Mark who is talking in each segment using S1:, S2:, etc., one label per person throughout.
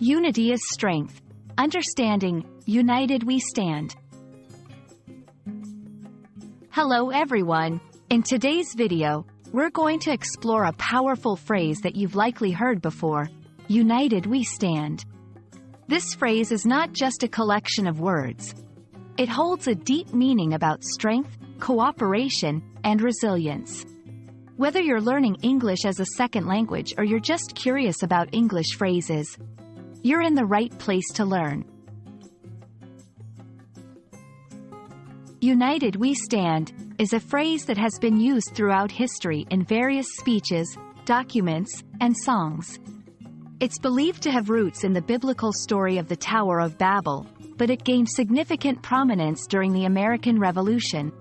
S1: Unity is strength. Understanding, united we stand. Hello everyone. In today's video, we're going to explore a powerful phrase that you've likely heard before. United we stand. This phrase is not just a collection of words. It holds a deep meaning about strength, cooperation, and resilience. Whether you're learning English as a second language or you're just curious about English phrases, you're in the right place to learn. United we stand is a phrase that has been used throughout history in various speeches, documents, and songs. It's believed to have roots in the biblical story of the Tower of Babel, but it gained significant prominence during the American Revolution.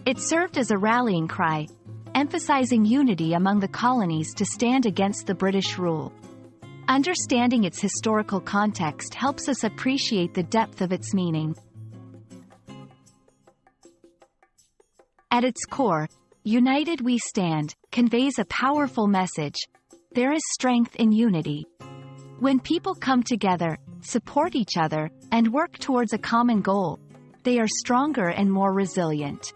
S1: It served as a rallying cry, emphasizing unity among the colonies to stand against the British rule. Understanding its historical context helps us appreciate the depth of its meaning. At its core, United we stand conveys a powerful message. There is strength in unity. When people come together, support each other, and work towards a common goal, they are stronger and more resilient.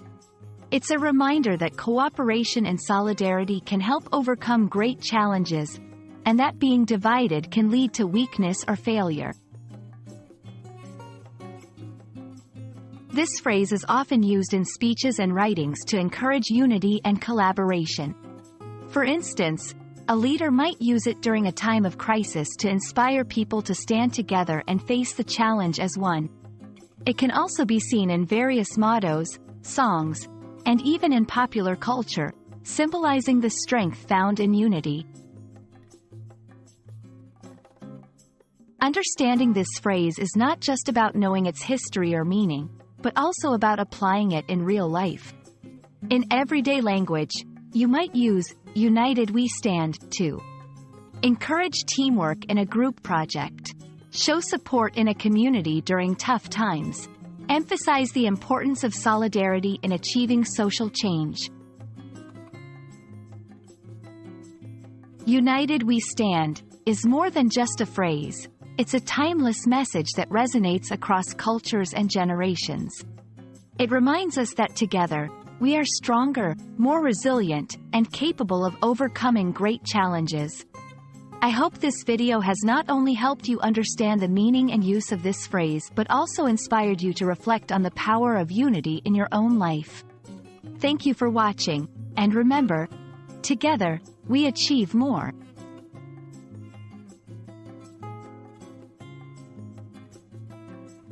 S1: It's a reminder that cooperation and solidarity can help overcome great challenges, and that being divided can lead to weakness or failure. This phrase is often used in speeches and writings to encourage unity and collaboration. For instance, a leader might use it during a time of crisis to inspire people to stand together and face the challenge as one. It can also be seen in various mottos, songs, and even in popular culture, symbolizing the strength found in unity. Understanding this phrase is not just about knowing its history or meaning, but also about applying it in real life. In everyday language, you might use United we stand to encourage teamwork in a group project, show support in a community during tough times, emphasize the importance of solidarity in achieving social change. United we stand is more than just a phrase. It's a timeless message that resonates across cultures and generations. It reminds us that together, we are stronger, more resilient, and capable of overcoming great challenges. I hope this video has not only helped you understand the meaning and use of this phrase but also inspired you to reflect on the power of unity in your own life. Thank you for watching, and remember, together, we achieve more.